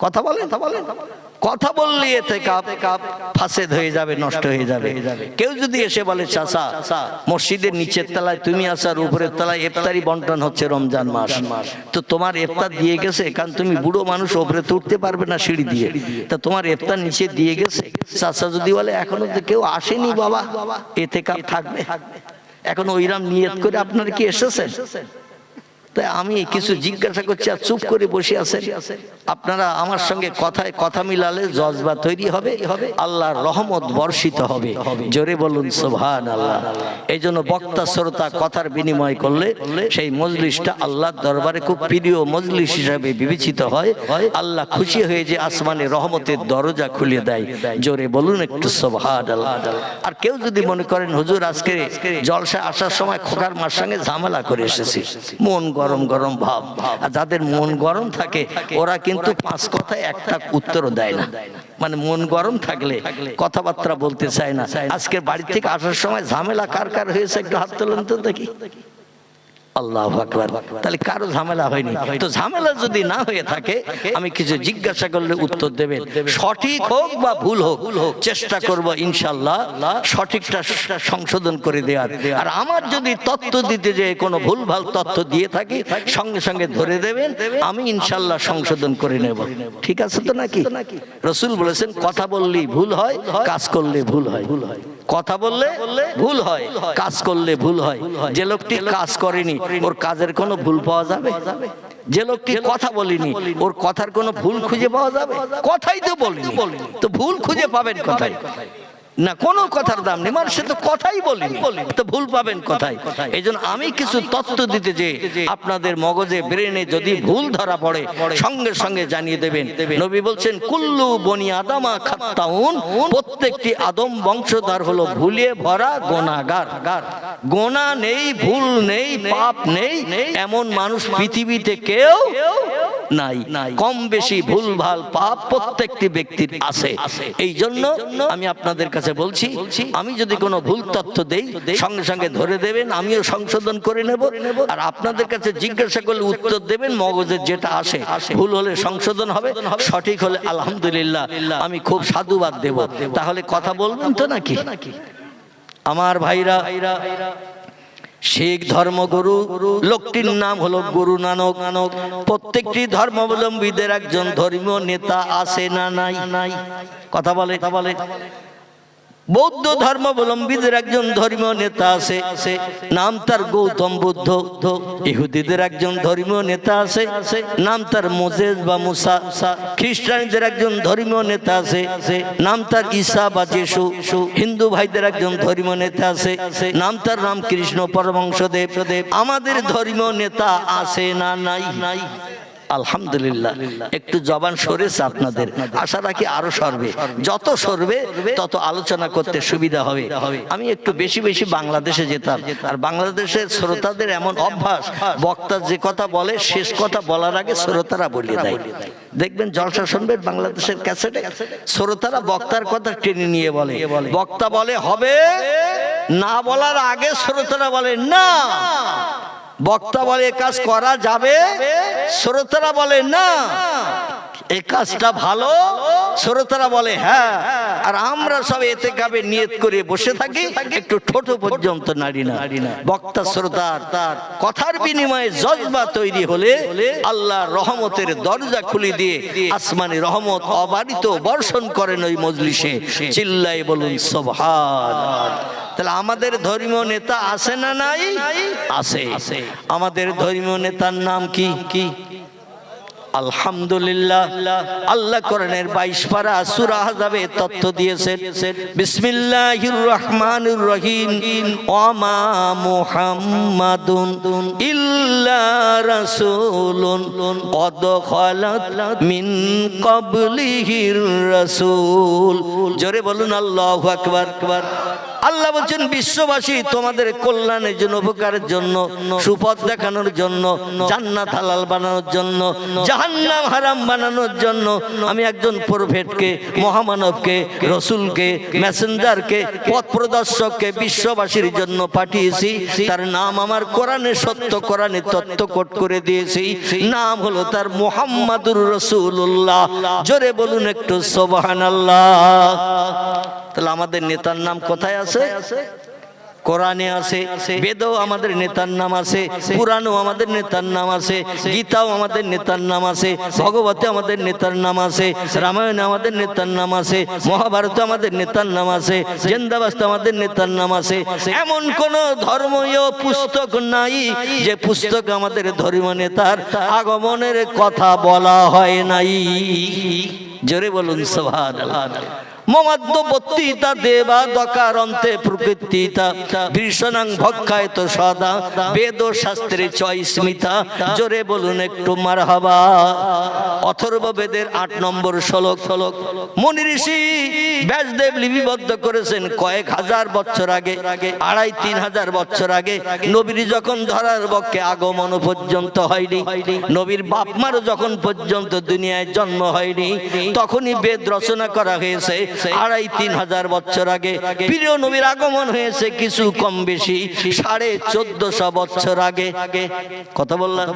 কথা বলেন, কথা বললে ইতিকাফ ফাসেদ হয়ে যাবে, নষ্ট হয়ে যাবে। কেউ যদি এসে বলে চাচা মসজিদের নিচের তলায় তুমি আসার উপরের তলায় ইফতারি বন্টন হচ্ছে রমজান মাস, তো তোমার ইফতার দিয়ে গেছে, কারণ তুমি বুড়ো মানুষ উপরে তো উঠতে পারবে না সিঁড়ি দিয়ে, তা তোমার ইফতার নিচে দিয়ে গেছে। চাচা যদি বলে এখনো তো কেউ আসেনি বাবা, ইতিকাফ থাকবে, এখন ওইরাম নিয়ত করে আপনারা কি এসেছেন? তাই আমি কিছু জিজ্ঞাসা করছি আর চুপ করে বসে আছেন। আপনারা আমার সঙ্গে কথায় কথা মিলালে জজবা তৈরি হবে, আল্লাহর রহমত বর্ষিত হবে। জোরে বলুন সুবহানাল্লাহ। এই জন্য বক্তা শ্রোতা কথার বিনিময় করলে সেই মজলিসটা আল্লাহর দরবারে খুব প্রিয় মজলিস হিসাবে বিবেচিত হয়। আল্লাহ খুশি হয়ে যে আসমানে রহমতের দরজা খুলে দেয়। জোরে বলুন একটু সুবহানাল্লাহ। আর কেউ যদি মনে করেন হুজুর আজকে জলসা আসার সময় খোকার মার সঙ্গে ঝামেলা করে এসেছি, মন গরম গরম ভাব, আর যাদের মন গরম থাকে ওরা কিন্তু পাঁচ কথায় একটা উত্তরও দেয় না, মানে মন গরম থাকলে কথাবার্তা বলতে চায় না। আজকে বাড়ি থেকে আসার সময় ঝামেলা কার কার হয়েছে একটু হাত তোলেন তো দেখি। আল্লাহু আকবার। তাহলে কারো ঝামেলা হয়নি। তো ঝামেলা যদি না হয়ে থাকে আমি কিছু জিজ্ঞাসা করলে উত্তর দেবেন, সঠিক হোক বা ভুল হোক চেষ্টা করব ইনশাআল্লাহ সঠিকটা সংশোধন করে দেওয়ার। আর আমার যদি তথ্য দিতে যে কোনো ভুলভাল তথ্য দিয়ে থাকি সঙ্গে সঙ্গে ধরে দেবেন, আমি ইনশাআল্লাহ সংশোধন করে নেব। ঠিক আছে তো নাকি? রাসূল বলেছেন কথা বললেই ভুল হয়, কাজ করলে ভুল হয়। কথা বললে ভুল হয়, কাজ করলে ভুল হয়। যে লোকটি কাজ করেনি ওর কাজের কোনো ভুল পাওয়া যাবে? যে লোকটি কথা বলেনি ওর কথার কোনো ভুল খুঁজে পাওয়া যাবে? কথাই তো বলিনি, তো ভুল খুঁজে পাবেন কোথায়? না, কোনো কথার দাম নেই, মানে সে তো কথাই বলিনি, তো ভুল পাবেন কোথায়? এই জন্য আমি কিছু তথ্য দিতে যে আপনাদের মগজে ব্রেনে যদি ভুল ধরা পড়ে সঙ্গে সঙ্গে জানিয়ে দেবেন। নবী বলছেন কুল্লু বনি আদামা খাত্তাউন, প্রত্যেকটি আদম বংশধর হলো ভুলে ভরা গুনাহগার। গুনাহ নেই, ভুল নেই, পাপ নেই এমন মানুষ পৃথিবীতে কেউ নাই। কম বেশি ভুল ভাল পাপ প্রত্যেকটি ব্যক্তির আছে। এই জন্য আমি আপনাদের কাছে বলছি, আমি যদি কোনো ভুল তথ্য দেই সঙ্গে সঙ্গে ধরে দেবেন, আমিও সংশোধন করে নেব। আর আপনাদের কাছে জিজ্ঞাসা করলে উত্তর দেবেন, মগজের যেটা আসে, ভুল হলে সংশোধন হবে, সঠিক হলে আলহামদুলিল্লাহ আমি খুব সাধুবাদ দেব। তাহলে কথা বলবেন তো নাকি আমার ভাইরা? শিখ ধর্মগুরু লোকটির নাম হলো গুরু নানক। প্রত্যেকটি ধর্মাবলম্বীদের একজন ধর্মীয় নেতা আছে না নাই? কথা বলে। বৌদ্ধ ধর্মাবলম্বীদের একজন ধর্মীয় নেতা আছে, নাম তার গৌতম বুদ্ধ। ইহুদিদের একজন ধর্মীয় নেতা আছে, নাম তার মোজেস বা মুসা। খ্রিস্টানদের একজন ধর্মীয় নেতা আছে, নাম তার ঈসা বা যিশু। হিন্দু ভাইদের একজন ধর্মীয় নেতা আছে, নাম তার রামকৃষ্ণ পরমহংসদেব। আমাদের ধর্মীয় নেতা আছে না নাই? আলহামদুলিল্লাহ। একটু জবান সরেছে আপনাদের, আশা রাখি আরো সরবে। যত সরবে তত আলোচনা করতে সুবিধা হবে। আমি একটু বেশি বেশি বাংলাদেশে যেতাম, আর বাংলাদেশের শ্রোতাদের এমন অভ্যাস, বক্তা যে কথা বলে শেষ কথা বলার আগে শ্রোতারা বলে দেয়। দেখবেন জলসা শুনবেন বাংলাদেশের ক্যাসেটে শ্রোতারা বক্তার কথা টেনে নিয়ে বলে, বক্তা বলে হবে না, বলার আগে শ্রোতারা বলে না। বক্তা বলে এ কাজ করা যাবে, শ্রোতারা বলে না এই কাজটা ভালো, শ্রোতারা বলে হ্যাঁ। আর আমরা সব ইতিকাফে নিয়ত করে বসে থাকি, একটু ঠোঁট পর্যন্ত নাড়ি না। বক্তা শ্রোতার কথার বিনিময়ে জজবা তৈরি হলে আল্লাহর রহমতের দরজা খুলে দিয়ে আসমানি রহমত অবারিত বর্ষণ করেন ওই মজলিসে। চিল্লাই বলুন সুবহানাল্লাহ। তাহলে আমাদের ধর্মীয় নেতা আছে না নাই? আছে। আমাদের ধর্মীয় নেতার নাম কি? আলহামদুলিল্লাহ। আল্লাহ কোরআনের 22 পারা সূরা আহজাবে তথ্য দিয়েছেন, বিসমিল্লাহির রহমানির রহিম, ওয়া মা মুহাম্মাদুন ইল্লা রাসূলুন ক্বাদ খালাত মিন ক্বাবলিহির রাসূল। জোরে বলুন আল্লাহু আকবার। আল্লাহ বলছেন বিশ্ববাসী তোমাদের কল্যাণের জন্য, উপকারের জন্য, সুপথ দেখানোর জন্য, জান্নাত হালাল বানানোর জন্য, জাহান্নাম হারাম বানানোর জন্য আমি একজন প্রফেটকে, মহামানবকে, রসুলকে, মেসেঞ্জারকে, পথ প্রদর্শককে বিশ্ববাসীর জন্য পাঠিয়েছি। তার নাম আমার কোরআনে সত্য, কোরআনে তত্ত্ব কোট করে দিয়েছি। নাম হলো তার মুহাম্মাদুর রাসূলুল্লাহ। জোরে বলুন একটু সুবহানাল্লাহ। তাহলে আমাদের নেতার নাম কোথায় আছে? কোরআনে আছে, বেদও আমাদের নেতার নাম আছে, পুরাণও আমাদের নেতার নাম আছে, গীতাও আমাদের নেতার নাম আছে, ভগবতে আমাদের নেতার নাম আছে, রামায়ণে আমাদের নেতার নাম আছে, মহাভারতে আমাদের নেতার নাম আছে, জিন্দাবাস্তে আমাদের নেতার নাম আছে। এমন কোন ধর্মীয় পুস্তক নাই যে পুস্তক আমাদের ধর্মীয় নেতার আগমনের কথা বলা হয় নাই। জোরে বলুন সুবহানাল্লাহ। মমাদ্যবর্তীতা দেবা দকারন্তে প্রকৃতিতা ভীষণাং ভক্ষায়ত সদা বেদ শাস্ত্রে চয়স্মিতা। জোরে বলুন একটু মারহাবা। অথর্ব বেদের ৮ নম্বর শ্লোক। মুনি ঋষি ব্যাসদেব লিপিবদ্ধ করেছেন কয়েক হাজার বছর আগে, ২,৫-৩ হাজার বছর আগে। নবীর যখন ধরার বক্ষে আগমন পর্যন্ত হয়নি, নবীর বাপ মারও যখন পর্যন্ত দুনিয়ায় জন্ম হয়নি, তখনই বেদ রচনা করা হয়েছে। ২,৫-৩ হাজার বছর আগে প্রিয় নবীর আগমন হয়েছে কিছু কম বেশি ১৪৫০ বছর আগে। কথা বললাম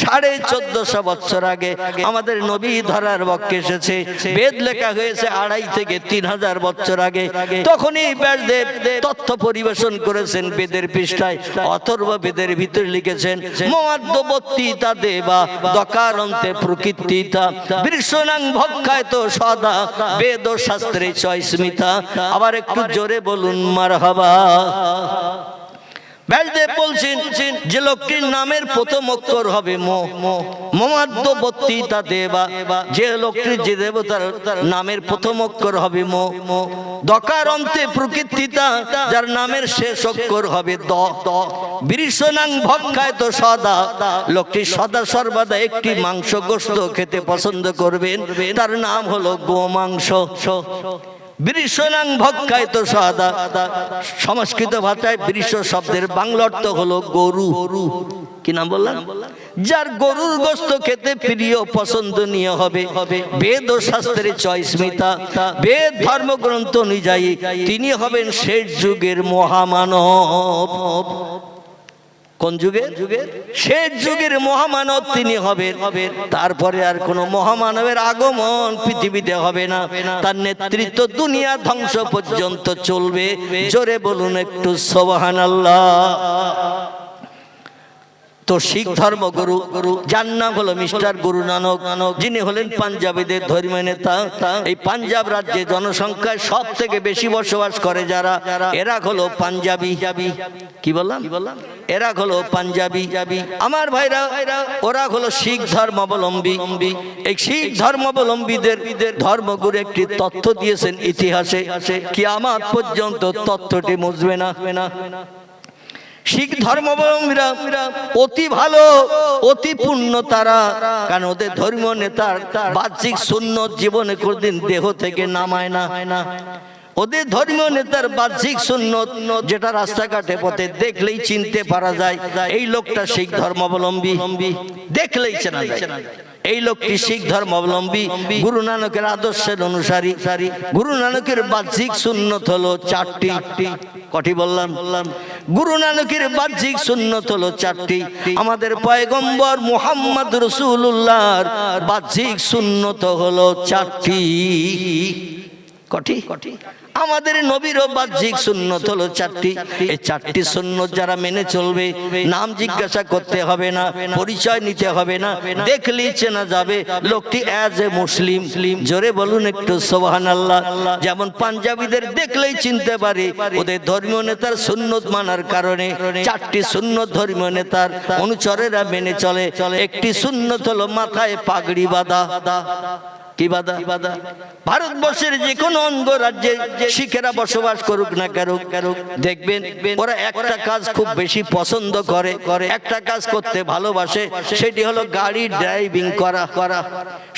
১৪৫০ বছর আগে আমাদের নবী ধরার বক্ষে এসেছে। বেদ লেখা হয়েছে ২,৫০০-৩ হাজার বছর আগে। তখনই ব্যাসদেব তথ্য পরিবেশন করেছেন বেদের পৃষ্ঠায়। অথর্ব বেদের ভিতরে লিখেছেন মমাদ্যবর্তীতা দেবা দকারন্তে প্রকৃতিতা বৃষণাং ভক্ষায়ত সদা বেদ শাস্ত্রে চয়স্মিতা। আবার একটু জোরে বলুন মারহাবা। ব্যাসদেব বলছেন যে লোকটির নামের প্রথম অক্ষর হবে মমাদ্যবর্তীতা দেবা, যে লোকটির যে দেবতার নামের প্রথম অক্ষর হবে দকারন্তে প্রকৃতিতা, যার নামের শেষ অক্ষর হবে দ। বৃষণাং ভক্ষায়ত সদা, লোকটি সদা সর্বদা একটি মাংস গোশত খেতে পছন্দ করবেন, তার নাম হলো গোমাংস। বৃষণাং ভক্ষায়ত সদা, সংস্কৃত ভাষায় বৃষ শব্দের বাংলা অর্থ হলো গরু। কি নাম বললাম? যার গরুর গোশত খেতে প্রিয় পছন্দনীয় হবে। বেদ ও শাস্ত্রে চয়স্মিতা, বেদ ধর্মগ্রন্থ অনুযায়ী তিনি হবেন শেষ যুগের মহামানব। কোন যুগের? শেষ যুগের মহামানব তিনি হবেন। তারপরে আর কোন মহামানবের আগমন পৃথিবীতে হবে না। তার নেতৃত্ব দুনিয়া ধ্বংস পর্যন্ত চলবে। জোরে বলুন একটু সুবহানাল্লাহ। তো শিখ ধর্মগুরু, যার নাম হলো মিস্টার গুরু নানক, যিনি হলেন পাঞ্জাবিদের ধর্মীয় নেতা। এই পাঞ্জাব রাজ্যে জনসংখ্যায় সব থেকে বেশি বসবাস করে যারা, এরা হলো পাঞ্জাবি। কি বললাম? এরা হলো পাঞ্জাবি। আমার ভাইরা, ওরা হলো শিখ ধর্মাবলম্বী। এই শিখ ধর্মাবলম্বীদের ধর্মগুরু একটি তথ্য দিয়েছেন ইতিহাসে, কিয়ামত পর্যন্ত তথ্যটি মুছবে না। শিখ ধর্মাবলম্বীরা অতি ভালো, অতি পুণ্য তারা, কারণ ওদের ধর্মীয় নেতার বাহ্যিক সুন্নত জীবনে কোনদিন দেহ থেকে নামায় না। ওদের ধর্মীয় নেতার বাহ্যিক সুন্নত যেটা রাস্তাঘাটে পথে দেখলেই চিনতে পারা যায় এই লোকটা শিখ ধর্মাবলম্বী, দেখলেই চেনা যায়। এই লোকটি শিখ ধর্মাবলম্বী, গুরু নানকের আদর্শের অনুসারী। গুরু নানকের বাহ্যিক সুন্নত হলো 4টি। কটি বললাম? গুরু নানকের বাহ্যিক সুন্নত হলো 4টি। আমাদের পয়গম্বর মুহাম্মদ রাসূলুল্লাহর বাহ্যিক সুন্নত হলো 4টি। কটি? আমাদের নবীরও বাহ্যিক সুন্নত হলো 4টি। এই 4টি সুন্নত যারা মেনে চলবে, নাম জিজ্ঞাসা করতে হবে না, পরিচয় নিতে হবে না, দেখলেই চেনা যাবে লোকটি অ্যাজ এ মুসলিম। জোরে বলুন একটু সুবহানাল্লাহ। যেমন পাঞ্জাবিদের দেখলেই চিনতে পারে ওদের ধর্মীয় নেতার সুন্নত মানার কারণে। 4টি সুন্নত ধর্মীয় নেতার অনুচরেরা মেনে চলে। একটি সুন্নত হলো মাথায় পাগড়ি বাঁধা। কি বাধা? ভারতবর্ষের যে কোনো অঙ্গরাজ্যে শিখেরা বসবাস করুক না কেন, দেখবেন ওরা একটা কাজ খুব বেশি পছন্দ করে, একটা কাজ করতে ভালোবাসে, সেটি হলো গাড়ি ড্রাইভিং করা।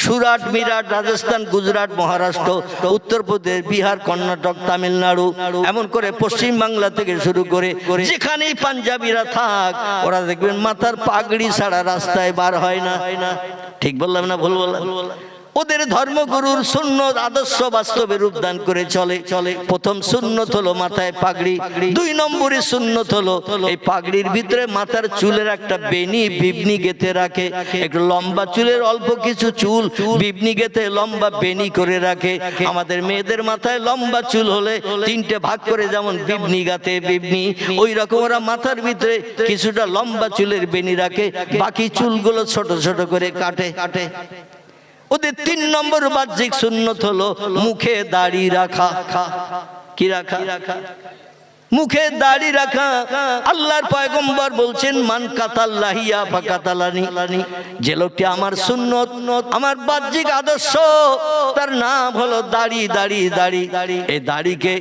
সুরাট, মিরাট, রাজস্থান, গুজরাট, মহারাষ্ট্র, উত্তরপ্রদেশ, বিহার, কর্ণাটক, তামিলনাড়ু, এমন করে পশ্চিম বাংলা থেকে শুরু করে যেখানেই পাঞ্জাবিরা থাক, ওরা দেখবেন মাথার পাগড়ি ছাড়া রাস্তায় বার হয় না। ঠিক বললাম না ভুল বললাম? ওদের ধর্মগুরুর সুন্নত আদর্শ বাস্তবে রূপদান করে চলে। প্রথম সুন্নত হলো মাথায় পাগড়ি, 2 নম্বরে সুন্নত হলো এই পাগড়ির ভিতরে মাথার চুলের একটা বেনি বিবনি গেঁথে রাখে। একটু লম্বা চুলের অল্প কিছু চুল বিবনি গেঁথে লম্বা বেনি করে রাখে। আমাদের মেয়েদের মাথায় লম্বা চুল হলে 3টে ভাগ করে যেমন বিবনি গাতে বিবনি, ওই রকম ওরা মাথার ভিতরে কিছুটা লম্বা চুলের বেনি রাখে, বাকি চুলগুলো ছোট ছোট করে কাটে। ওদের 3 নম্বর বাহ্যিক সুন্নত হলো মুখে দাড়ি রাখা। কি রাখা? মুখে দাড়ি রাখা। আল্লাহর পয়গম্বর বলছেন, মান কাতাল্লাহিয়া ফাকাতালানি, যে লোকটি আমার সুন্নত, আমার বাহ্যিক আদর্শ, তার নাম হলো দাড়ি। এই দাড়িকে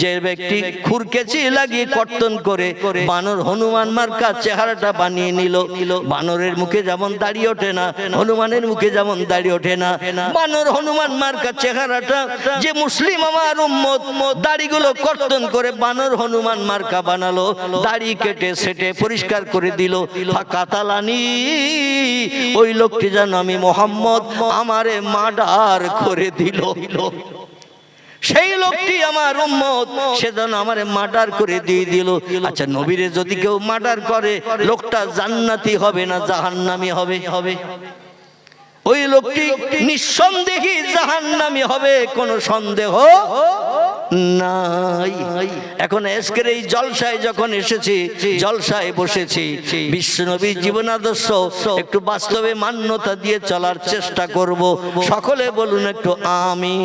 যে ব্যক্তি খুরকেচি লাগিয়ে কর্তন করে বানর হনুমান মার্কা চেহারাটা বানিয়ে নিল, বানরের মুখে যেমন দাড়ি ওঠে না, হনুমানের মুখে যেমন দাড়ি ওঠে না, বানর হনুমান মার্কা চেহারাটা যে মুসলিম আমার উম্মত দাড়িগুলো কর্তন করে বানর হনুমান মার্কা বানালো, দাড়ি কেটে সেটে পরিষ্কার করে দিল, কাতালানি, ওই লোকটি যেন আমি মোহাম্মদ আমারে মার্ডার করে দিল। সেই লোকটি আমার উম্মত, সে যেন আমারে মার্ডার করে দিয়ে দিল। আচ্ছা, নবীরে যদি কেউ মার্ডার করে, লোকটা জান্নাতি হবে না জাহান্নামী হবে? ওই লোকটি নিঃসন্দেহে জাহান্নামী হবে, কোনো সন্দেহ নাই। এখন আজকের এই জলসায় যখন এসেছি, জলসায় বসেছি, বিশ্বনবীর জীবন আদর্শ একটু বাস্তবে মান্যতা দিয়ে চলার চেষ্টা করব। সকলে বলুন একটু আমিন।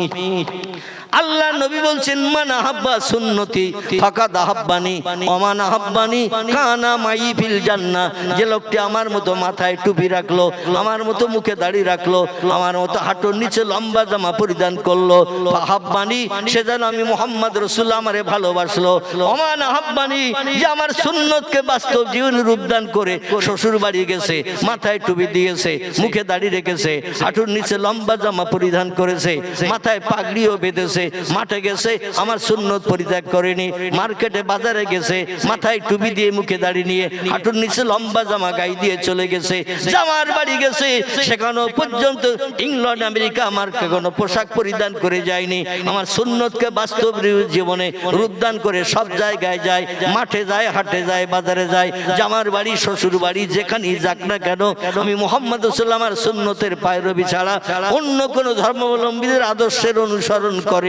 আল্লাহ নবী বলছেন, মান আহাব্বা সুন্নতি ফাকাদ আহাব্বানি ওয়া মান আহাব্বানি কানা মাই ফিল জান্নাহ। যে লোকটি আমার মতো মাথায় টুপি রাখলো, আমার মতো মুখে দাড়ি রাখলো, আমার মতো হাঁটুর নিচে লম্বা জামা পরিধান করলো, আহাব্বানি, সে যেন আমি মুহাম্মদ রাসূলুল্লাহ আমারে ভালোবাসলো। ওয়া মান আহাব্বানি, যে আমার সুন্নতকে বাস্তব জীবনে রূপদান করে শ্বশুর বাড়ি গেছে, মাথায় টুপি দিয়েছে, মুখে দাড়ি রেখেছে, হাঁটুর নিচে লম্বা জামা পরিধান করেছে, মাথায় পাগড়িও বেঁধেছে, মাঠে গেছে, আমার সুন্নত পরিত্যাগ করেনি, মার্কেটে বাজারে গেছে, মাথায় টুপি দিয়ে মুখে দাড়ি নিয়ে হাঁটুর নিচে লম্বা জামা গায়ে দিয়ে চলে গেছে, জামার বাড়ি গেছে, সেখানেও পর্যন্ত ইংল্যান্ড আমেরিকা আমার কোনো পোশাক পরিধান করে যায়নি, আমার সুন্নতকে বাস্তব জীবনে রূপদান করে সব জায়গায় যায়, মাঠে যায়, হাটে যায়, বাজারে যায়, জামার বাড়ি, শ্বশুর বাড়ি, যেখানেই যাক না কেন আমি মুহাম্মদ রাসূলুল্লাহ আমার সুন্নতের পায়রবি ছাড়া অন্য কোন ধর্মাবলম্বীদের আদর্শের অনুসরণ করে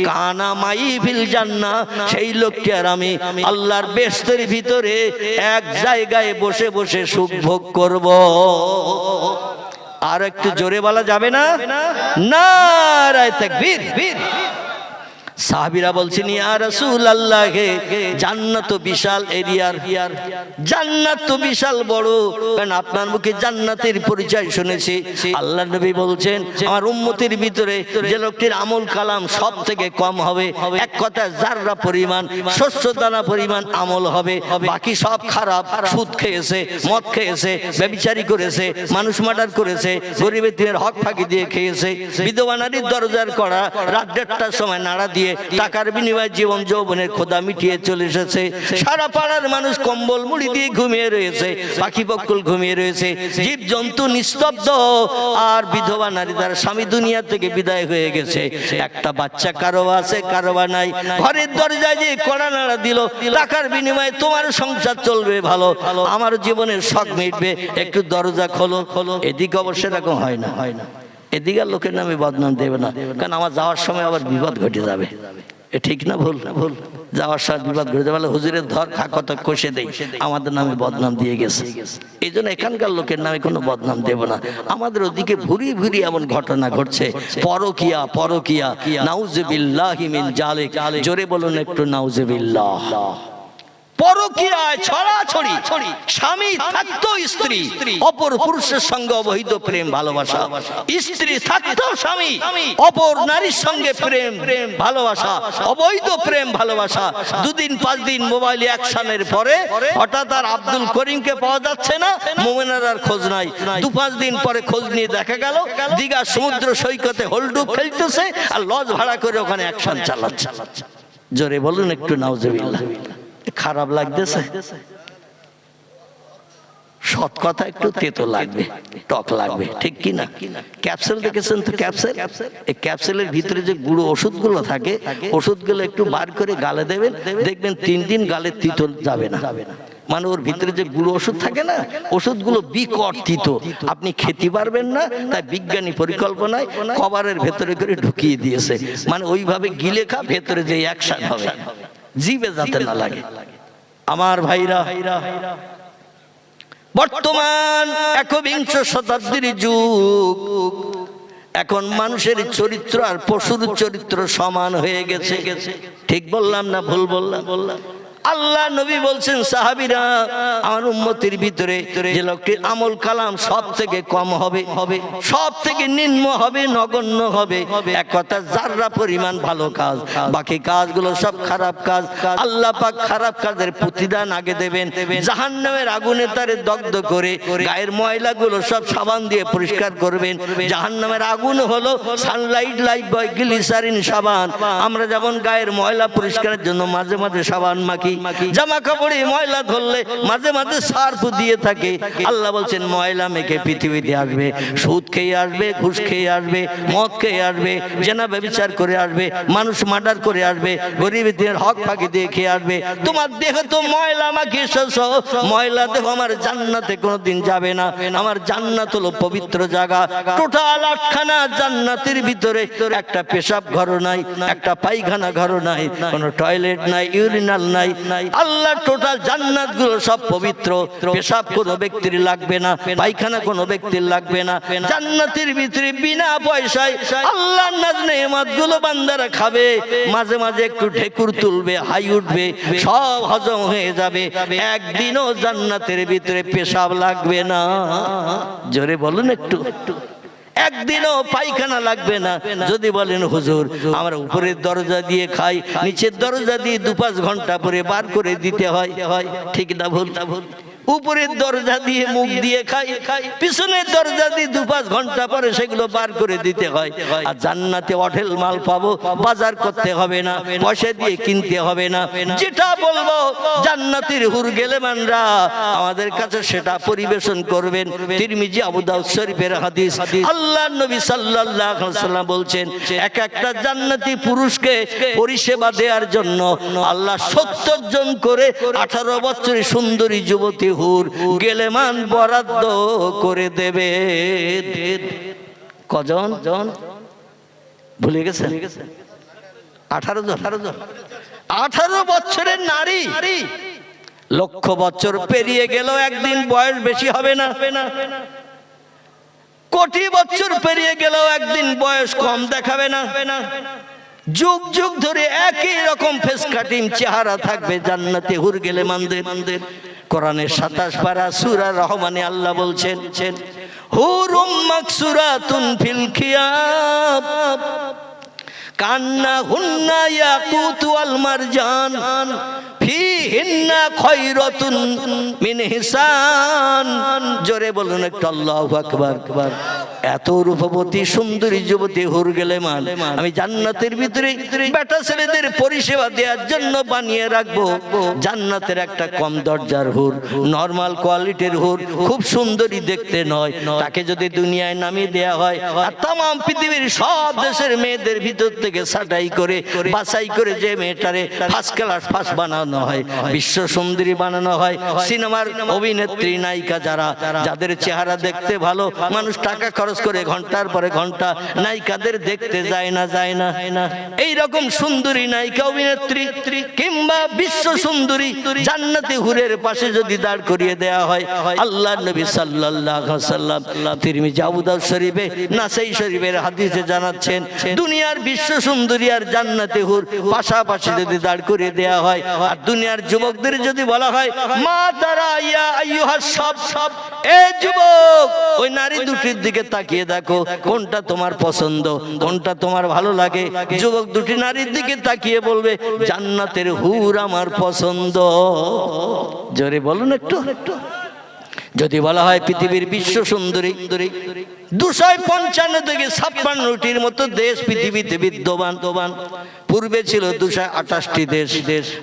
কানা মাই ফিল জান্নাহ। সেই লোকটি আর আমি আল্লাহর বেহেশতের ভিতরে এক জায়গায় বসে বসে সুখ ভোগ করব। আর একটু জোরে বলা যাবে না? নারায়ে তাকবীর। সাহাবীরা বলছেন, ইয়া রাসূলুল্লাহ, জান্নাত তো বিশাল এরিয়ার, জান্নাত তো বিশাল বড়, কারণ আপনার মুখে জান্নাতের পরিচয় শুনেছি। আল্লাহর নবী বলছেন, আমার উম্মতের ভিতরে যে লোকটির আমল কালাম সব থেকে কম হবে, এক কথায় জাররা পরিমাণ, শস্য দানা পরিমাণ আমল হবে, বাকি সব খারাপ, সুদ খেয়েছে, মদ খেয়েছে, ব্যভিচারী করেছে, মানুষ মার্ডার করেছে, গরিবের দিনের হক ফাঁকি দিয়ে খেয়েছে, বিধবা নারীর দরজার করা, রাত 1:30টার সময় নাড়া দিয়ে টাকার বিনিময়ে জীবন যৌবনের ক্ষুধা মিটিয়ে চলে এসেছে, সারা পাড়ার মানুষ কম্বল মুড়ি দিয়ে ঘুমিয়ে রয়েছে, পাখি পক্ষী ঘুমিয়ে রয়েছে, জীব জন্তু নিস্তব্ধ, আর বিধবা নারী তার স্বামী দুনিয়া থেকে বিদায় হয়ে গেছে, একটা বাচ্চা কারো আছে কারো নাই, ঘরের দরজায় যে কড়া নাড়া দিল, টাকার বিনিময়ে তোমার সংসার চলবে ভালো, আমার জীবনের শখ মিটবে, একটু দরজা খোলো। এদিকে অবশ্য এরকম হয় না, এদিকে লোকের নামে বদনাম দেবে না, কারণ আমার যাওয়ার সময় আবার বিপদ ঘটে যাবে। এ ঠিক না ভুল? যাওয়ার সময় বিপদ ঘটে যাবে, হুজুরের ধর খা কত কষে দেয়, আমাদের নামে বদনাম দিয়ে গেছে। এই জন্য এখানকার লোকের নামে কোনো বদনাম দেব না। আমাদের ওদিকে ভুরি ভুরি এমন ঘটনা ঘটছে, পরকিয়া, নাউজুবিল্লাহি মিন জালিক। জোরে বলুন একটু নাউজুবিল্লাহ। পরকীয়ায় ছড়াছড়ি, স্বামী থাকতো স্ত্রী অপর পুরুষের সঙ্গে অবৈধ প্রেম ভালোবাসা, স্ত্রী থাকতো স্বামী অপর নারীর সঙ্গে প্রেম ভালোবাসা, অবৈধ প্রেম ভালোবাসা। 2 দিন 5 দিন মোবাইল অ্যাকশনের পরে হঠাৎ আর আব্দুল করিমকে পাওয়া যাচ্ছে না, মোমেনার আর খোঁজ নাই। 2-5 দিন পরে খোঁজ নিয়ে দেখা গেল দীঘা সমুদ্র সৈকতে হোলডুব খেলতেছে আর লজ ভাড়া করে ওখানে অ্যাকশন চালাচ্ছে। জোরে বলুন একটু নাউজুবিল্লাহ। খারাপ লাগতেছে? সৎ কথা একটু তেতো লাগবে, টক লাগবে, ঠিক কি না? ক্যাপসুল দেখেছেন তো? ক্যাপসুল, এই ক্যাপসুলের ভিতরে যে গুঁড়ো ওষুধগুলো থাকে, ওষুধগুলো একটু বার করে গালে দেবেন, দেখবেন 3 দিন গালে তিতো যাবে না। মানে ওর ভিতরে যে গুঁড়ো ওষুধ থাকে না, ওষুধগুলো বিকট তিতো, আপনি খেতে পারবেন না। তাই বিজ্ঞানী পরিকল্পনায় কভারের ভেতরে করে ঢুকিয়ে দিয়েছে, মানে ওইভাবে গিলে খা, ভেতরে যে অ্যাকশন হবে, জিভে যাতে না লাগে। আমার ভাইরা, বর্তমান 21 শতাব্দীর যুগ, এখন মানুষের চরিত্র আর পশুর চরিত্র সমান হয়ে গেছে। ঠিক বললাম না ভুল বললাম? আল্লাহ নবী বলছেন, সাহাবীরা, আমার উম্মতের ভিতরে যে লোকটির আমল কালাম সব থেকে কম হবে, সব থেকে নিম্ন হবে, নগণ্য হবে, এক কথা যাররা পরিমাণ ভালো কাজ, বাকি কাজগুলো সব খারাপ কাজ। আল্লাহ পাক খারাপ কাজের প্রতিদান আগে দেবেন, জাহান্নামের আগুনে তারে দগ্ধ করে গায়ের ময়লাগুলো সব সাবান দিয়ে পরিষ্কার করবেন। জাহান্নামের আগুন হলো সানলাইট লাইফ বয় গ্লিসারিন সাবান। আমরা যেমন গায়ের ময়লা পরিষ্কারের জন্য মাঝে মাঝে সাবান মাখি, জামা কাপড়ে ময়লা ধরলে মাঝে মাঝে সার্ফ দিয়ে থাকে, আল্লাহ বলছেন ময়লা মেখে পৃথিবীতে আসবে, সুদ খেয়ে আসবে, ঘুষ খেয়ে আসবে, মদ খেয়ে আসবে, জেনা ব্যভিচার করে আসবে, মানুষ মার্ডার করে আসবে, গরিবদের হক ফাঁকি দিয়ে খেয়ে আসবে। তোমার দেহ তো ময়লা মাখে এসেছো, ময়লা দেহ আমার জান্নাতে কোনোদিন যাবে না। আমার জান্নাত হলো পবিত্র জায়গা। টোটাল 8খানা জান্নাতের ভিতরে একটা পেশাব ঘর নাই, একটা পায়খানা ঘর নাই, কোনো টয়লেট নাই, ইউরিনাল নাই। আল্লাহ টোটাল জান্নাত গুলো সব পবিত্র, পেশাব কোনো ব্যক্তির লাগবে না, পায়খানা কোনো ব্যক্তির লাগবে না। জান্নাতের ভিতরে বিনা পয়সায় আল্লাহর নেয়ামত গুলো বান্দারা খাবে, মাঝে মাঝে একটু ঢেকুর তুলবে, হাই উঠবে, সব হজম হয়ে যাবে। একদিনও জান্নাতের ভিতরে পেশাব লাগবে না। জোরে বলুন একটু। একদিনও পায়খানা লাগবে না। যদি বলেন হুজুর আমরা উপরের দরজা দিয়ে খাই, নিচের দরজা দিয়ে 2-5 ঘন্টা পরে বার করে দিতে হয়, ঠিক না ভুল? উপরের দরজা দিয়ে মুখ দিয়ে খাই, পিছনের দরজা দিয়ে 2-5 ঘন্টা পরে সেগুলো বার করে দিতে হয়। আর জান্নাতে অঢেল মাল পাবো, বাজার করতে হবে না, পয়সা দিয়ে কিনতে হবে না। যেটা বলবো জান্নাতের হুর গেলেমানরা আমাদের কাছে সেটা পরিবেশন করবেন। তিরমিজি, আবু দাউদ শরীফের হাদিস। আল্লাহর নবী সাল্লাল্লাহু আলাইহি ওয়াসাল্লাম বলছেন, এক একটা জান্নাতি পুরুষকে পরিষেবা দেওয়ার জন্য আল্লাহ 70 জন করে 18 বছরের সুন্দরী যুবতী হুর গেলেমান বরাদ্দ করে দেবে। কজন? ভুলে গেছেন? 18 জন। 18 বছরের নারী। লক্ষ বছর পেরিয়ে গেল, একদিন বয়স বেশি হবে না। কোটি বছর পেরিয়ে গেল, একদিন বয়স কম দেখাবে না। যুগ যুগ ধরে একই রকম ফেস কাটিং চেহারা থাকবে জান্নাতে হুর গেলেমানদের। কোরআনের 27 পারা সূরা রহমানে আল্লাহ বলছেন, হুরুম মাকসুরাতুন ফিল খিয়াব কান্না হুন্না ইয়াকুত ওয়াল মারজান ফিহিন্না খায়রাতুন মিন হিসান। জোরে বলুন একটু আল্লাহু আকবার। এত রূপবতী সুন্দরী যুবতী হুর গেলেমান আমি জান্নাতের ভিতরে বেটা ছেলেদের পরিষেবা দেওয়ার জন্য বানিয়ে রাখবো। জান্নাতের একটা কম দরজার হুর, নরমাল কোয়ালিটির হুর, খুব সুন্দরী দেখতে নয়, তাকে যদি দুনিয়ায় নামিয়ে দেওয়া হয় আর তাম পৃথিবীর সব দেশের মেয়েদের ভিতর থেকে ছাঁটাই করে বাছাই করে যে মেয়েটারে ফার্স্ট ক্লাস ফার্স্ট বানানো হয়, বিশ্ব সুন্দরী বানানো হয়, সিনেমার অভিনেত্রী নায়িকা যারা, যাদের চেহারা দেখতে ভালো, মানুষ টাকা খরচ করে ঘন্টার পরে ঘন্টা নায়িকাদের দেখতে যায় না এই রকম সুন্দরী নায়িকা অভিনেত্রী কিংবা বিশ্ব সুন্দরী জান্নাতে হুরের পাশে যদি দাঁড় করিয়ে দেয়া হয়, আল্লাহ নবী সাল্লাল্লাহু আলাইহি ওয়াসাল্লাম তিরমিজি আবু দাউদ শরীফে নাসাই শরীফের হাদিসে জানাচ্ছেন, দুনিয়ার বিশ্ব সুন্দরী আর জান্নাতে হুর পাশাপাশি যদি দাঁড় করিয়ে দেয়া হয়, আর দুনিয়ার যুবকদের যদি বলা হয় মা তারা ইয়া আইয়ুহাস শাব, এই যুবক ওই নারী দুটির দিকে তাকিয়ে দেখো কোনটা তোমার পছন্দ, কোনটা তোমার ভালো লাগে। যুবক দুটি নারীর দিকে তাকিয়ে বলবে জান্নাতের হুর আমার পছন্দ। জোরে বলুন একটু। যদি বলা হয় পৃথিবীর বিশ্ব সুন্দরী 255 থেকে 56টির মতো দেশ পৃথিবীতে বিদ্যমান। পূর্বে ছিল 228টি দেশ।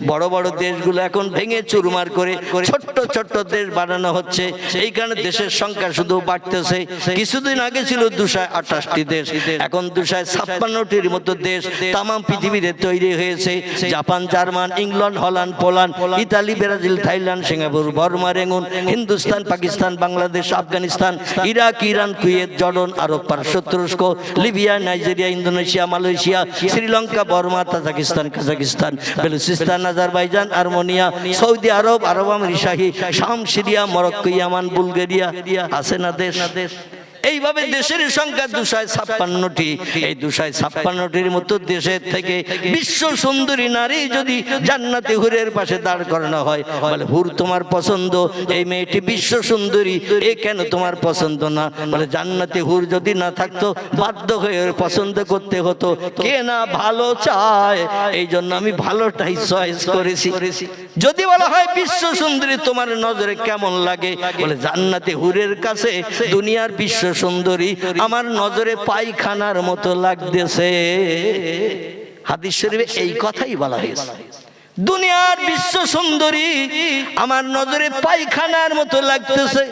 বড় বড় দেশগুলো এখন ভেঙে চুরমার করে ছোট্ট ছোট্ট দেশ বানানো হচ্ছে। এই কারণে দেশের সংখ্যা শুধু বাড়তেছে। কিছুদিন আগে ছিল 228টি দেশ, এখন 256টির মতো দেশ তাম পৃথিবীতে তৈরি হয়েছে। Japan, German, England, Holland, Poland, Italy, Brazil, Thailand, Singapore, Burma, Rangoon, Hindustan, Pakistan, Bangladesh, Afghanistan, Iraq, Iran, Kuwait, Jordan, Arab, পারস্য, তুরস্ক, Libya, Nigeria, Indonesia, Malaysia, Sri Lanka, Burma, Tajikistan, Kazakhstan, Balochistan, Azerbaijan, Armenia, Saudi Arab, Arab আমিরি শাহী, শাম, সিরিয়া, মরক্কো, ইয়ামান, বুলগেরিয়া, আছে না দেশ। এইভাবে দেশের সংখ্যা 256টি। এই 256টির মতো দেশের থেকে বিশ্ব সুন্দরী নারী যদি জান্নাতে হুরের পাশে দাঁড় করানো হয়, বলে হুর তোমার পছন্দ, এই মেয়েটি বিশ্ব সুন্দরী, এ কেন তোমার পছন্দ না? বলে জান্নাতে হুর যদি না থাকতো বাধ্য হয়ে পছন্দ করতে হতো। কে না ভালো চায়, এই জন্য আমি ভালোটাই চয়েস করেছি। যদি বলা হয় বিশ্ব সুন্দরী তোমার নজরে কেমন লাগে, বলে জান্নাতে হুরের কাছে দুনিয়ার বিশ্ব সুন্দরী আমার নজরে পায়খানার মতো লাগতেছে। হাদিস শরীফে এই কথাই বলা হয়েছে, দুনিয়ার বিশ্ব সুন্দরী আমার নজরে পায়খানার মতো লাগতেছে।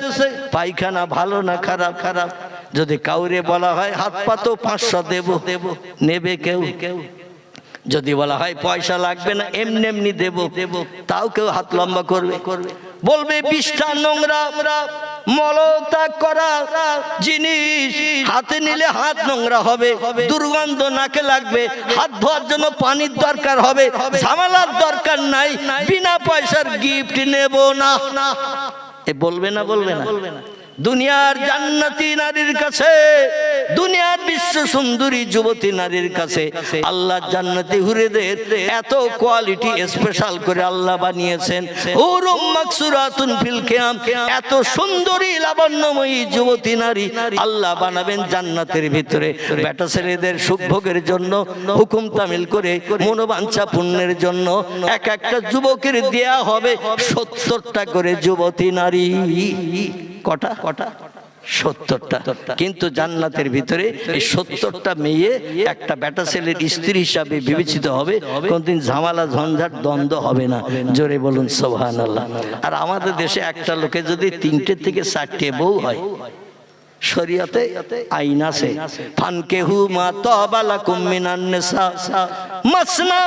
পায়খানা ভালো না খারাপ? যদি কাউরে বলা হয় হাত পা তো 500 দেব, নেবে কেউ? যদি বলা হয় পয়সা লাগবে না, এমনি এমনি দেব, তাও কেউ হাত লম্বা করবে? বলবে 20টা নোংরা মলত্যাগ করা জিনিস হাতে নিলে হাত নোংরা হবে, দুর্গন্ধ নাকে লাগবে, হাত ধোয়ার জন্য পানির দরকার হবে, ঝামেলার দরকার নাই, বিনা পয়সার গিফট নেব না। এ বলবে না? দুনিয়ার জান্নাতি নারীর কাছে, দুনিয়ার বিশ্ব সুন্দরী যুবতী নারীর কাছে আল্লাহ জান্নাতি হুরেদের এত কোয়ালিটি স্পেশাল করে আল্লাহ বানিয়েছেন। হুরুম মাকসুরাতুন ফিল কিয়াম, এত সুন্দরী লাবণ্যময়ী যুবতী নারী আল্লাহ বানাবেন জান্নাতের ভিতরে। বেটা ছেলেদের সুখভোগের জন্য, হুকুম তামিল করে মনোবাঞ্ছা পূর্ণের জন্য এক একটা যুবকের দেয়া হবে 70টা করে যুবতী নারী। কটা? 70টা। কিন্তু জান্নাতের ভিতরে এই 70টা মেয়ে একটা বেটা ছেলের স্ত্রী হিসাবে বিবেচিত হবে, কোনদিন ঝামেলা ঝঞ্ঝাট দ্বন্দ্ব হবে না। জোরে বলুন সুবহানাল্লাহ। আর আমাদের দেশে একটা লোকে যদি 3টে থেকে 4টে বউ হয়, শরীয়তে আইন আছে, ফানকেহু মা তাবা লাকুম মিনান নিসা মাসনা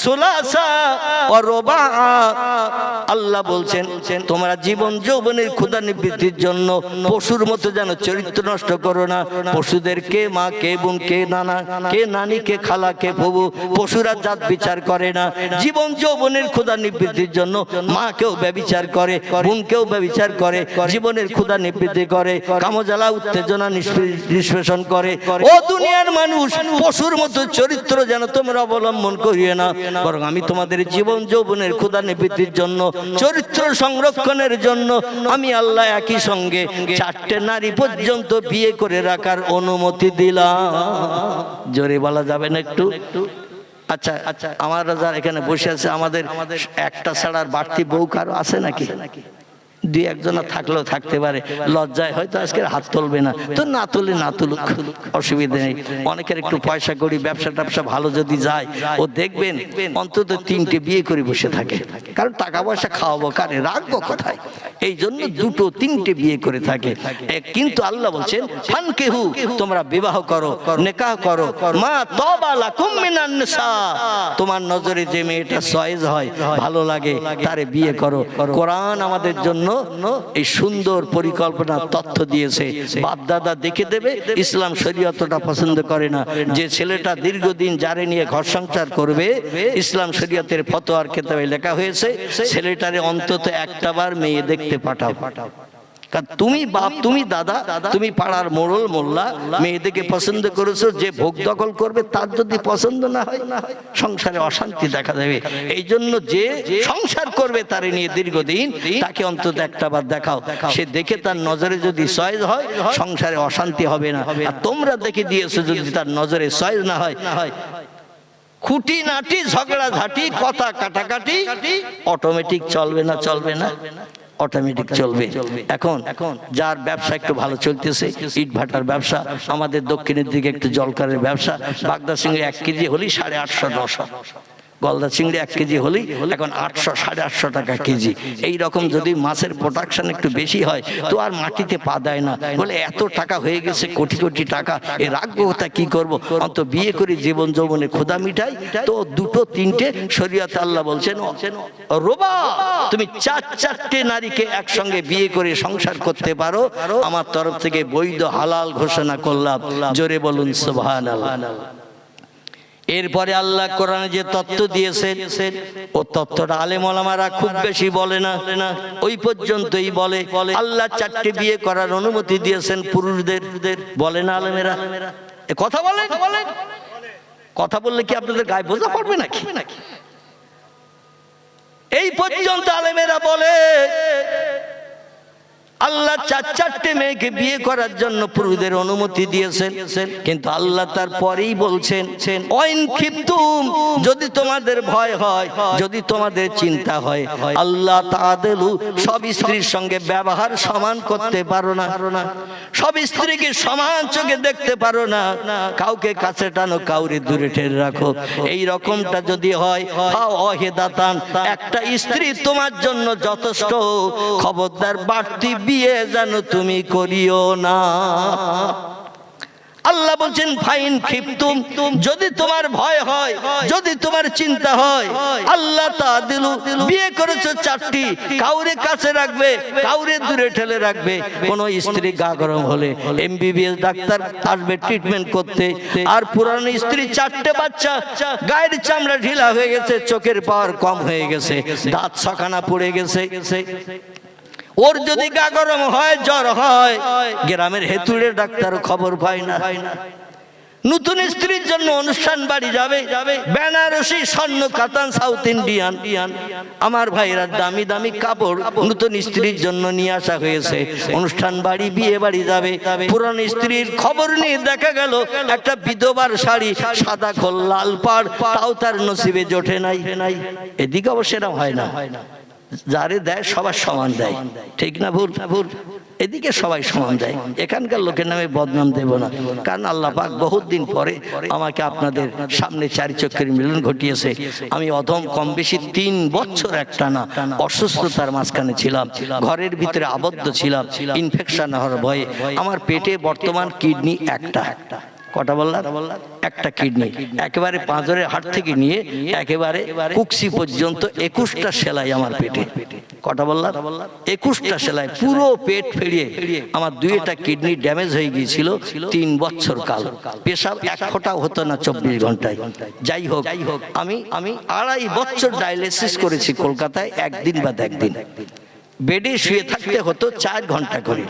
সুলাসা ওয়া রুবা। আল্লাহ বলছেন তোমরা জীবন যৌবনের ক্ষুধা নিবৃত্তির জন্য পশুর মতো যেন চরিত্র নষ্ট করো না। পশুদের কে মা, কে বোন, কে নানা, কে নানি, কে খালা, কে ফুবু, পশুরা জাত বিচার করে না। জীবন যৌবনের ক্ষুধা নিবৃত্তির জন্য মাকেও ব্যভিচার করে, বোনকেও ব্যভিচার করে, জীবনের ক্ষুধা নিবৃত্তি করে, কামজ্বালা উত্তেজনা নিষ্পেষণ করে। ও দুনিয়ার মানুষ, পশুর মতো চরিত্র যেন তোমরা অবলম্বন করিও না, বরং আমি তোমাদের জীবন যৌবনের ক্ষুধা নিবৃত্তির জন্য, চরিত্র সংরক্ষণের জন্য আমি আল্লাহ একই সঙ্গে 4টে নারী পর্যন্ত বিয়ে করে রাখার অনুমতি দিলাম। জোরে বলা যাবে না একটু? আচ্ছা, আমরা যারা এখানে বসে আছে, আমাদের একটা ছাড়ার বাড়তি বউ কারো আছে নাকি? 2-1 থাকলেও থাকতে পারে, লজ্জায় হয়তো আজকে হাত তুলবে না, তো না তুলে না তুলুক, অসুবিধা নেই। অনেকের একটু পয়সা করি, ব্যবসা ট্যাবসা ভালো যদি যায়, ও দেখবেন অন্তত 3টে বিয়ে করে বসে থাকে, কারণ টাকা পয়সা খাওয়াবো কারে, রাখবো কোথায়, এই জন্য 2-3টে বিয়ে করে থাকে। কিন্তু আল্লাহ বলছেন ফানকিহু, তোমরা বিবাহ করো, নিকাহ করো, মা তাবা লাকুম মিনান নিসা, তোমার নজরে যে মেয়েটা চয়েস হয়, ভালো লাগে, তারে বিয়ে করো। কোরআন আমাদের জন্য এই সুন্দর পরিকল্পনা তথ্য দিয়েছে। বাপ দাদা দেখে দেবে, ইসলাম শরীয়তটা পছন্দ করে না। যে ছেলেটা দীর্ঘদিন যারে নিয়ে ঘর সংসার করবে, ইসলাম শরীয়তের ফতোয়ার কিতাবে লেখা হয়েছে ছেলেটারে অন্তত একটা বার মেয়ে দেখতে পাঠাও। তুমি বাপ, তুমি দাদা, তুমি পাড়ার মোড়ল মোল্লা, মেয়েদেরকে পছন্দ করেছো, যে ভোগ দখল করবে তার যদি পছন্দ না হয় সংসারে অশান্তি দেখা দেবে। এই জন্য যে সংসার করবে তারে নিয়ে দীর্ঘদিন, তাকে অন্তত একটা বার দেখাও। সে দেখে তার নজরে যদি চয়েস হয়, সংসারে অশান্তি হবে না। আর তোমরা দেখে দিয়েছো যদি তার নজরে চয়েস না হয়, খুঁটি নাটি ঝগড়া ঝাঁটি কথা কাটাকাটি অটোমেটিক চলবে না, চলবে না, অটোমেটিক চলবে। এখন যার ব্যবসা একটু ভালো চলতেছে, ইট ভাটার ব্যবসা, আমাদের দক্ষিণের দিকে একটু জলকারের ব্যবসা, বাগদা চিংড়ি 1 কেজি হলেই 850-900, গলদা চিংড়ি 1 কেজি হলেই এখন 800-850 টাকা কেজি। এই রকম যদি মাছের প্রোডাকশন একটু বেশি হয় তো আর মাটিতে পা দেয় না, বলে এত টাকা হয়ে গেছে, কোটি কোটি টাকা, এ রাখবো তা কি করব, অন্ত বিয়ে করে জীবন যৌবনে ক্ষুধা মিটাই। তো 2-3টে শরীয়তে আল্লাহ বলছেন রোবা, তুমি 4-4টে নারীকে একসঙ্গে বিয়ে করে সংসার করতে পারো, আমার তরফ থেকে বৈধ হালাল ঘোষণা করলাম। জোরে বলুন সুবহানাল্লাহ। এরপরে আল্লাহ কোরআনে যে তত্ত্ব দিয়েছেন, ও তত্ত্বটা আলেম ওলামারা খুব বেশি বলে না, ওই পর্যন্তই বলে। আল্লাহ 4টে বিয়ে করার অনুমতি দিয়েছেন পুরুষদের, বলে না আলেমেরা? কথা বলে, কথা বললে কি আপনাদের গায়ে বোঝা পড়বে নাকি? এই পর্যন্ত আলেমেরা বলে আল্লাহ 4-4টে মেয়েকে বিয়ে করার জন্য পুরুষদের অনুমতি দিয়েছেন। কিন্তু আল্লাহ তারপরেই বলছেন, ওয়াইন খিফতুম, যদি তোমাদের ভয় হয়, যদি তোমাদের চিন্তা হয়, আল্লাহ তাআদিলু, সব স্ত্রীর সঙ্গে ব্যবহার সমান করতে পারো না, সব স্ত্রীকে সমান চোখে দেখতে পারো না, কাউকে কাছে টানো, কাউরে দূরে ঠেলে রাখো, এই রকমটা যদি হয়, ওয়াহিদাতান, একটা স্ত্রী তোমার জন্য যথেষ্ট, খবরদার বাড়তি বিয়ে যেন তুমি করিও না। আল্লাহ বলছেন ফাইন খিফতুম, যদি তোমার ভয় হয়, যদি তোমার চিন্তা হয়, আল্লাহ তাআদিলু, বিয়ে করেছো 4টি, কাউরে কাছে রাখবে, কাউরে দূরে ঠেলে রাখবে। কোন স্ত্রী গা গরম হলে এমবিবিএস ডাক্তার আসবে ট্রিটমেন্ট করতে, আর পুরানো স্ত্রী 4টে বাচ্চা, গায়ের চামড়া ঢিলা হয়ে গেছে, চোখের পাওয়ার কম হয়ে গেছে, দাঁত ছখানা পড়ে গেছে, ওর যদি গা গরম হয়, জ্বর হয়, গ্রামের হেতুড়ে ডাক্তার খবর পায় না। নতুন স্ত্রীর জন্য অনুষ্ঠান বাড়ি যাবে, বেনারসি, স্বর্ণ কাতান, সাউথ ইন্ডিয়ান, আমার ভাইরা দামি দামি কাপড় নতুন স্ত্রীর জন্য নিয়ে আসা হয়েছে। অনুষ্ঠান বাড়ি, বিয়ে বাড়ি যাবে, পুরানো স্ত্রীর খবর নিয়ে দেখা গেল একটা বিধবার শাড়ি, সাদা খোল, লাল পাড়, তাও তার নসিবে জোটে নাই। এদিকে অবশ্য এরকম হয় না, যারে দেয় সবার সমান দেয়, ঠিক না ভুল? এদিকে সবাই সমান দেয়। এখানকার লোকের নামে বদনাম দেব না, কারণ আল্লাহ পাক বহুত দিন পরে আমাকে আপনাদের সামনে 4 চক্ষের মিলন ঘটিয়েছে। আমি অধম কম বেশি 3 বছর একটানা অসুস্থতার মাঝখানে ছিলাম, ঘরের ভিতরে আবদ্ধ ছিলাম, ইনফেকশন হওয়ার ভয়ে। আমার পেটে বর্তমান কিডনি একটা, কটা বললাম? একটা কিডনি, একেবারে পাঁজরের হাড় থেকে নিয়ে একেবারে কুকসি পর্যন্ত 21টা সেলাই আমার পেটে। কটা বললাম? 21টা সেলাই, পুরো পেট ফেড়িয়ে আমার 2টা কিডনি ড্যামেজ হয়ে গিয়েছিল 3 বছর কাল। পেশাব 1 ফোঁটাও হতো না 24 ঘন্টায়। যাই হোক, আমি 2.5 বছর ডায়ালিসিস করেছি কলকাতায়, একদিন বাদ একদিন। বেডে শুয়ে থাকতে হতো 4 ঘন্টা করে,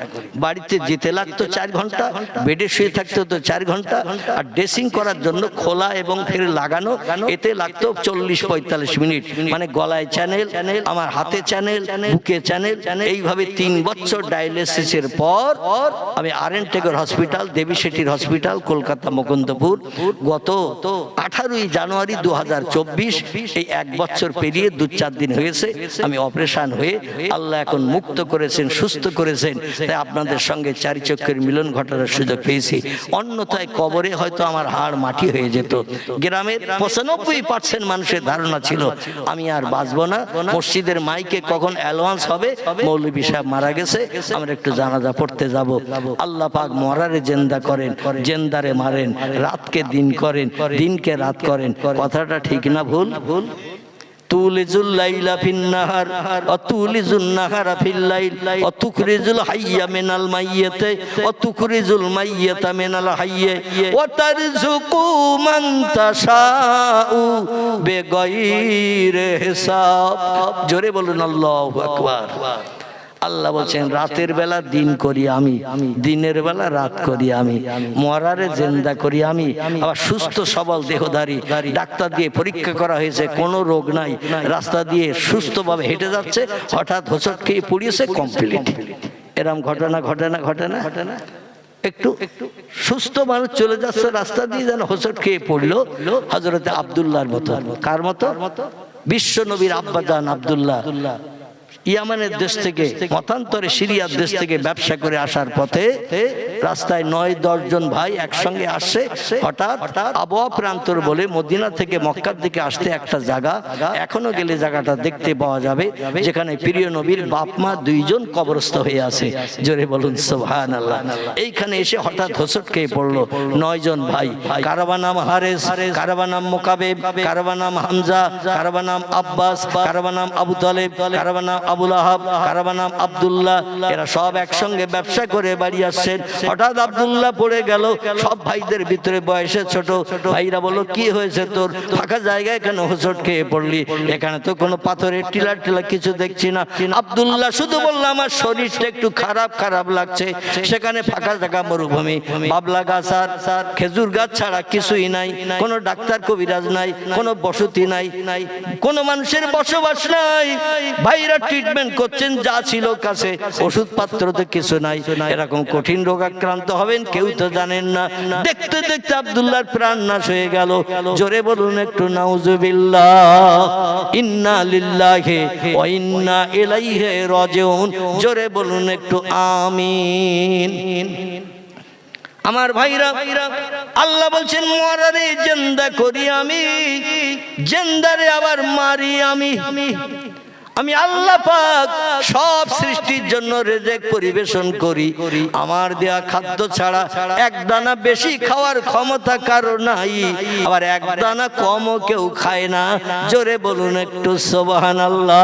বাড়িতে যেতে লাগতো 4 ঘন্টা, বেডে শুয়ে থাকতে হতো 4 ঘন্টা, আর ড্রেসিং করার জন্য খোলা এবং ফের লাগানো, এতে লাগতো 40-45 মিনিট। মানে গলায় চ্যানেল, আমার হাতে চ্যানেল, বুকে চ্যানেল, এইভাবে 3 বছর ডায়ালিসিসের পর আমি আর.এন. টেগর হসপিটাল, দেবী শেঠির হসপিটাল, কলকাতা মুকুন্দপুর, গত 18ই জানুয়ারি 2024, এই 1 বছর পেরিয়ে 2-4 দিন হয়েছে আমি অপারেশন হয়ে আল্লাহ এখন মুক্ত করেছেন, সুস্থ করেছেন। তাই আপনাদের সঙ্গে 4 চক্ষের মিলন ঘটানোর সুযোগ পেয়েছি। অন্যথায় কবরে হয়তো আমার হাড় মাটি হয়ে যেত। গ্রামের 95% মানুষের ধারণা ছিল আমি আর বাঁচবো না, মসজিদের মাইকে কখন অ্যালাউন্স হবে মৌলভী সাহেব মারা গেছে, আমরা একটু জানাজা পড়তে যাব। আল্লাহ পাক মরারে জেন্দা করেন, জেন্দারে মারেন, রাতকে দিন করেন, দিনকে রাত করেন। কথাটা ঠিক না ভুল? তুলিজুল লাইলা ফিন নাহার ওয়া তুলিজুন নাহারা ফিল লাইল ওয়া তুখরিজুল হাইয়া মিনাল মাইয়্যিতি ওয়া তুখরিজুল মাইয়্যিতা মিনাল হাইয়্যি ওয়া তারযুকু মান তাশাউ বিগাইরি হিসাব। জোরে বলুন আল্লাহু আকবার। আল্লাহ বলছেন রাতের বেলা দিন করি আমি, দিনের বেলা রাত করি আমি, মরারে জিন্দা করি আমি। আবার সুস্থ সবল দেহধারী, ডাক্তার দিয়ে পরীক্ষা করা হয়েছে, কোনো রোগ নাই, রাস্তা দিয়ে সুস্থভাবে হেঁটে যাচ্ছে, হঠাৎ হোঁচট খেয়ে পড়িয়েছে, কমপ্লিট। এরম ঘটনা ঘটনা ঘটনা ঘটনা একটু সুস্থ মানুষ চলে যাচ্ছে রাস্তা দিয়ে, যেন হোঁচট খেয়ে পড়লো হযরতে আব্দুল্লাহর মতো। কার মতো? বিশ্ব নবীর আব্বাজান আব্দুল্লাহ ইয়ামানের দেশ থেকে, মতান্তরে সিরিয়ার দেশ থেকে ব্যবসা করে আসার পথে রাস্তায় 9-10 জন ভাই একসঙ্গে আসছে। হঠাৎ আবহাওয়া প্রান্তর বলে মদিনা থেকে মক্কার দিকে আসতে একটা জায়গা, এখনো গেলে জায়গাটা দেখতে পাওয়া যাবে, যেখানে প্রিয় নবীর বাপ মা 2 জন কবরস্থ হয়ে আছে। জোরে বলুন সুবহানাল্লাহ। এইখানে এসে হঠাৎ হোঁচট খেয়ে পড়লো 9 জন ভাই। কারবা নাম হারেস, কারবা নাম মুকাবেব, কারবা নাম হামজা, কারবা নাম আব্বাস, কারবা নাম আবু তালেব, কারবা নাম আবুল আহাব, কারবা নাম আব্দুল্লাহ। এরা সব একসঙ্গে ব্যবসা করে বাড়ি আসছেন। হঠাৎ আব্দুল্লাহ পড়ে গেল। সব ভাইদের ভিতরে বয়সে ছোট ভাইরা বলল, কি হয়েছে তোর? ফাঁকা জায়গায় কেন হোঁচট খেয়ে পড়লি? এখানে তো কোনো পাথরের টিলা টিলা কিছু দেখছি না। আব্দুল্লাহ শুধু বলল, আমার শরীরটা একটু খারাপ খারাপ লাগছে। সেখানে ফাঁকা জায়গা, মরুভূমি, বাবলা গাছ আর খেজুর গাছ ছাড়া কিছুই নাই, কোনো ডাক্তার কবিরাজ নাই, কোনো বসতি নাই, কোনো মানুষের বসবাস নাই। ভাইরা ট্রিটমেন্ট করছেন, যা ছিল কাছে, ওষুধপত্র তো কিছু নাই। এরকম কঠিন রোগাক্রান্ত হবেন কেউ তো জানেন না। দেখতে দেখতে আব্দুল্লাহর প্রাণ নাশ হয়ে গেল। জোরে বলুন একটু নাউজুবিল্লাহ। ইন্না লিল্লাহি ওয়া ইন্না ইলাইহি রাজিউন। জোরে বলুন একটু আমিন। আমার ভাইরা, আল্লাহ বলছেন মরারে জিন্দা করি আমি, জিন্দারে আবার মারি আমি। আমি আল্লাহ পাক সব সৃষ্টির জন্য রিজিক পরিবেশন করি। আমার দেয়া খাদ্য ছাড়া এক দানা বেশি খাওয়ার ক্ষমতা কারো নাই, আবার এক দানা কমও কেউ খায় না। জোরে বলুন একটু সুবহানাল্লাহ।